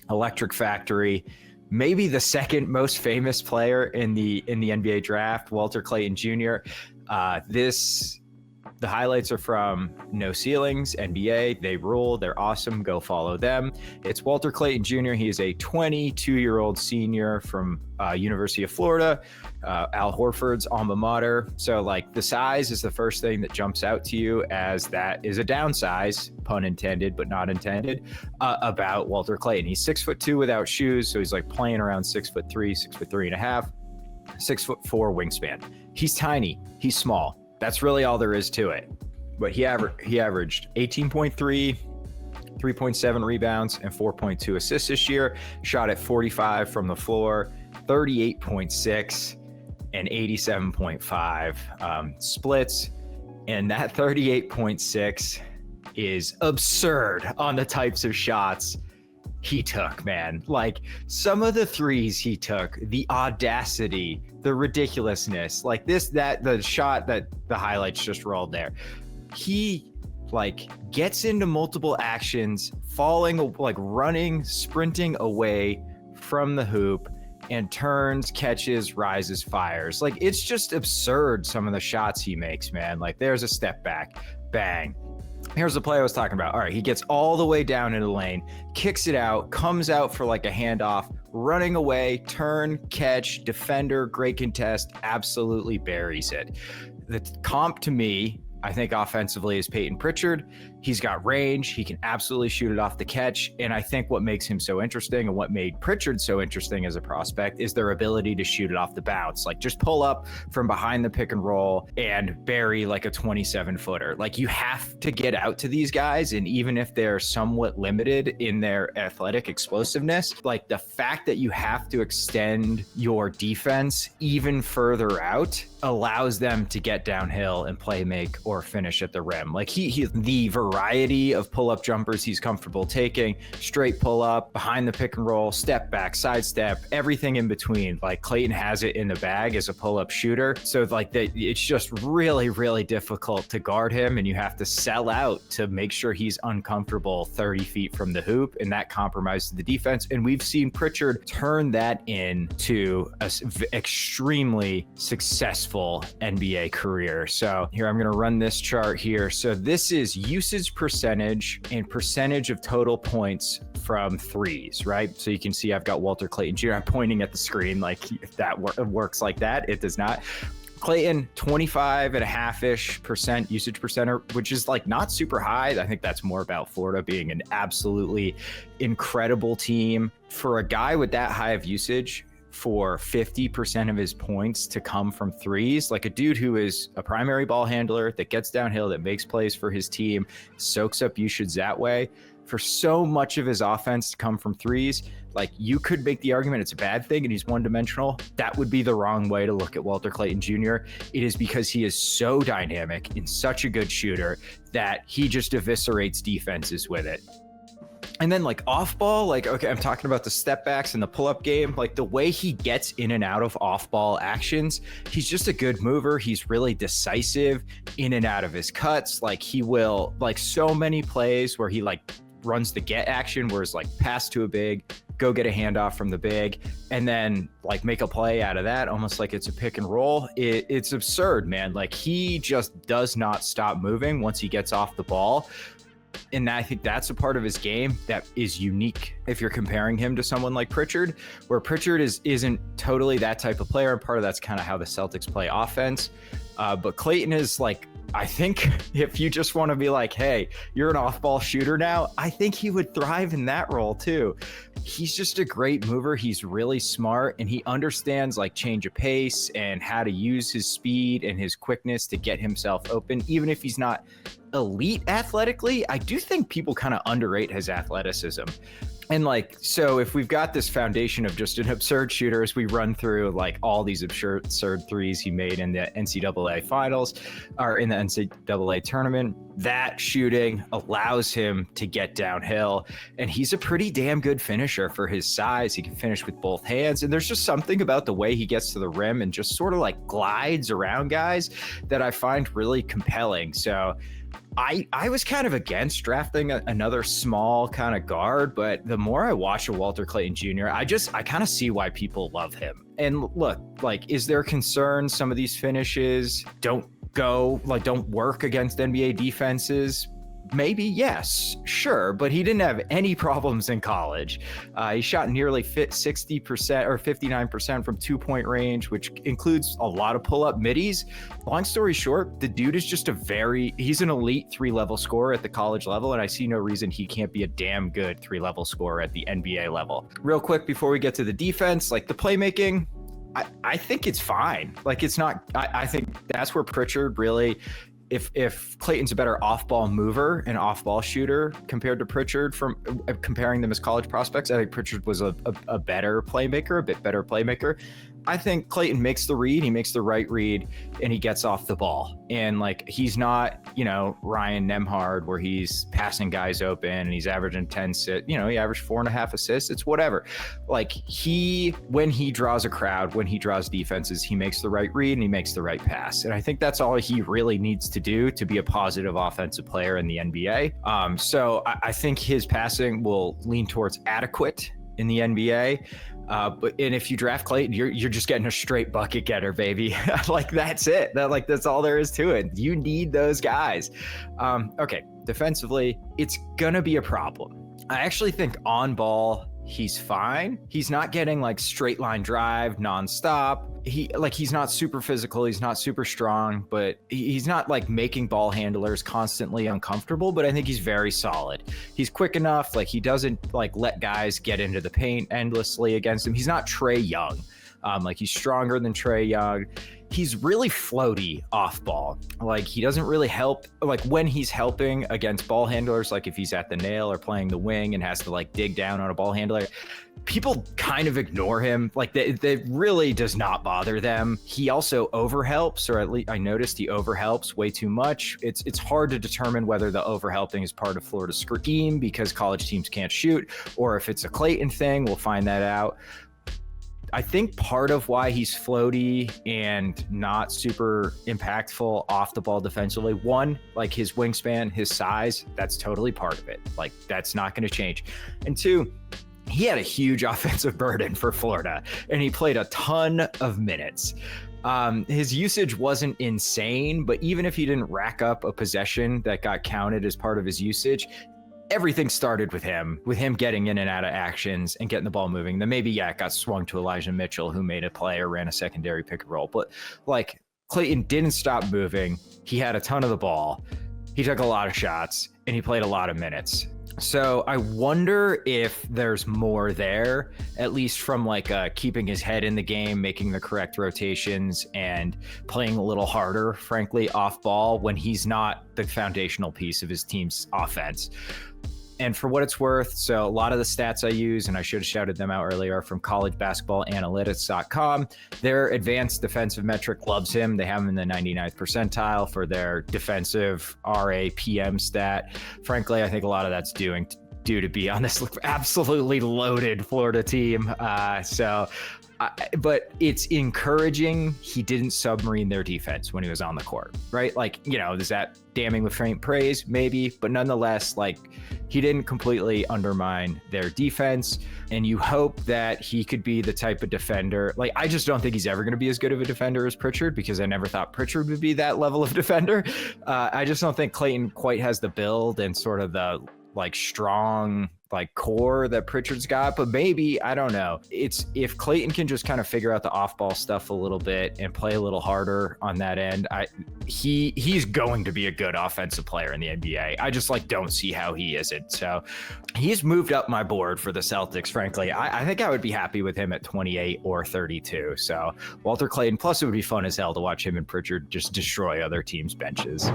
electric factory. Maybe the second most famous player in the NBA draft, Walter Clayton Jr. The highlights are from No Ceilings, NBA. They rule. They're awesome. Go follow them. It's Walter Clayton Jr. He is a 22-year-old senior from University of Florida, Al Horford's alma mater. So like the size is the first thing that jumps out to you, as that is a downsize, pun intended, but not intended, about Walter Clayton. He's 6'2" without shoes. So he's like playing around 6'3", 6'3.5", 6'4" wingspan. He's tiny. He's small. That's really all there is to it. But he averaged 18.3, 3.7 rebounds, and 4.2 assists this year. Shot at 45 from the floor, 38.6, and 87.5 splits. And that 38.6 is absurd on the types of shots he took, man. Like some of the threes he took, the audacity, the ridiculousness, like the shot that the highlights just rolled there. He like gets into multiple actions, falling, like running, sprinting away from the hoop, and turns, catches, rises, fires. Like it's just absurd, some of the shots he makes, man. Like there's a step back, bang. Here's the play I was talking about. All right, he gets all the way down into the lane, kicks it out, comes out for like a handoff, running away, turn, catch, defender, great contest, absolutely buries it. The comp to me, I think offensively, is Peyton Pritchard. He's got range. He can absolutely shoot it off the catch. And I think what makes him so interesting and what made Pritchard so interesting as a prospect is their ability to shoot it off the bounce. Like just pull up from behind the pick and roll and bury like a 27-footer. Like you have to get out to these guys. And even if they're somewhat limited in their athletic explosiveness, like the fact that you have to extend your defense even further out allows them to get downhill and play make or finish at the rim. Like the variety of pull-up jumpers he's comfortable taking, straight pull-up, behind the pick and roll, step back, sidestep, everything in between. Like Clayton has it in the bag as a pull-up shooter. So like it's just really, really difficult to guard him, and you have to sell out to make sure he's uncomfortable 30 feet from the hoop, and that compromises the defense. And we've seen Pritchard turn that into an extremely successful NBA career. So here, I'm going to run this chart here. So this is usage percentage and percentage of total points from threes, right? So you can see I've got Walter Clayton Jr. I'm pointing at the screen like that works like that. It does not. Clayton, 25.5% usage percent, which is like not super high. I think that's more about Florida being an absolutely incredible team. For a guy with that high of usage, for 50% of his points to come from threes, like a dude who is a primary ball handler that gets downhill, that makes plays for his team, soaks up usage that way, for so much of his offense to come from threes, like you could make the argument it's a bad thing and he's one-dimensional. That would be the wrong way to look at Walter Clayton Jr. It is because he is so dynamic and such a good shooter that he just eviscerates defenses with it. And then like off ball, like, okay, I'm talking about the step backs and the pull up game, like the way he gets in and out of off ball actions, he's just a good mover. He's really decisive in and out of his cuts. Like he will, like so many plays where he like runs the get action, where it's like pass to a big, go get a handoff from the big, and then like make a play out of that, almost like it's a pick and roll. It's absurd, man. Like he just does not stop moving once he gets off the ball. And I think that's a part of his game that is unique if you're comparing him to someone like Pritchard, where Pritchard isn't totally that type of player. And part of that's kind of how the Celtics play offense. But Clayton is like, I think if you just want to be like, hey, you're an off-ball shooter now, I think he would thrive in that role too. He's just a great mover. He's really smart, and he understands like change of pace and how to use his speed and his quickness to get himself open. Even if he's not elite athletically, I do think people kind of underrate his athleticism. And like, so if we've got this foundation of just an absurd shooter, as we run through like all these absurd threes he made in the NCAA finals or in the NCAA tournament, that shooting allows him to get downhill. And he's a pretty damn good finisher for his size. He can finish with both hands. And there's just something about the way he gets to the rim and just sort of like glides around guys that I find really compelling. So I was kind of against drafting another small kind of guard, but the more I watch of Walter Clayton Jr., I kind of see why people love him. And look, like, is there concern some of these finishes don't work against NBA defenses? Maybe, yes, sure, but he didn't have any problems in college. He shot nearly 60% or 59% from 2-point range, which includes a lot of pull-up middies. Long story short, the dude is just he's an elite 3-level scorer at the college level, and I see no reason he can't be a damn good 3-level scorer at the NBA level. Real quick, before we get to the defense, like the playmaking, I think it's fine. Like, it's not, I think that's where Pritchard really, if Clayton's a better off-ball mover and off-ball shooter compared to Pritchard, from comparing them as college prospects, I think Pritchard was a better playmaker, a bit better playmaker. I think Clayton makes the read, he makes the right read, and he gets off the ball. And like, he's not, Ryan Nembhard, where he's passing guys open and he's averaging 10 assists. He averaged 4.5 assists. It's whatever. Like, when he draws a crowd, when he draws defenses, he makes the right read and he makes the right pass. And I think that's all he really needs to do to be a positive offensive player in the NBA. So I think his passing will lean towards adequate in the NBA. But if you draft Clayton, you're just getting a straight bucket getter, baby. Like, that's it. That's all there is to it. You need those guys. Okay, defensively, it's gonna be a problem. I actually think on ball, he's fine. He's not getting like straight line drive nonstop. He's not super physical. He's not super strong, but he's not like making ball handlers constantly uncomfortable, but I think he's very solid. He's quick enough. Like, he doesn't like let guys get into the paint endlessly against him. He's not Trae Young. He's stronger than Trae Young. He's really floaty off ball. Like, he doesn't really help. Like, when he's helping against ball handlers, like if he's at the nail or playing the wing and has to like dig down on a ball handler, people kind of ignore him. Like, that really does not bother them. He also overhelps, or at least I noticed he overhelps way too much. It's hard to determine whether the overhelping is part of Florida's scheme because college teams can't shoot, or if it's a Clayton thing. We'll find that out. I think part of why he's floaty and not super impactful off the ball defensively, one, like his wingspan, his size, that's totally part of it. Like, that's not going to change. And two, he had a huge offensive burden for Florida, and he played a ton of minutes. His usage wasn't insane, but even if he didn't rack up a possession that got counted as part of his usage, everything started with him getting in and out of actions and getting the ball moving. Then maybe, it got swung to Elijah Mitchell, who made a play or ran a secondary pick and roll. But like, Clayton didn't stop moving. He had a ton of the ball. He took a lot of shots, and he played a lot of minutes. So I wonder if there's more there, at least from like keeping his head in the game, making the correct rotations, and playing a little harder, frankly, off ball when he's not the foundational piece of his team's offense. And for what it's worth, so a lot of the stats I use, and I should have shouted them out earlier, are from collegebasketballanalytics.com. Their advanced defensive metric loves him. They have him in the 99th percentile for their defensive RAPM stat. Frankly, I think a lot of that's due to be on this absolutely loaded Florida team. But it's encouraging he didn't submarine their defense when he was on the court, right? Like, is that damning with faint praise? Maybe, but nonetheless, like, he didn't completely undermine their defense. And you hope that he could be the type of defender. Like, I just don't think he's ever going to be as good of a defender as Pritchard, because I never thought Pritchard would be that level of defender. I just don't think Clayton quite has the build and sort of the like strong like core that Pritchard's got, but maybe, I don't know. It's if Clayton can just kind of figure out the off-ball stuff a little bit and play a little harder on that end, he's going to be a good offensive player in the NBA. I just like don't see how he isn't. So he's moved up my board for the Celtics. Frankly, I think I would be happy with him at 28 or 32. So Walter Clayton, plus it would be fun as hell to watch him and Pritchard just destroy other teams' benches.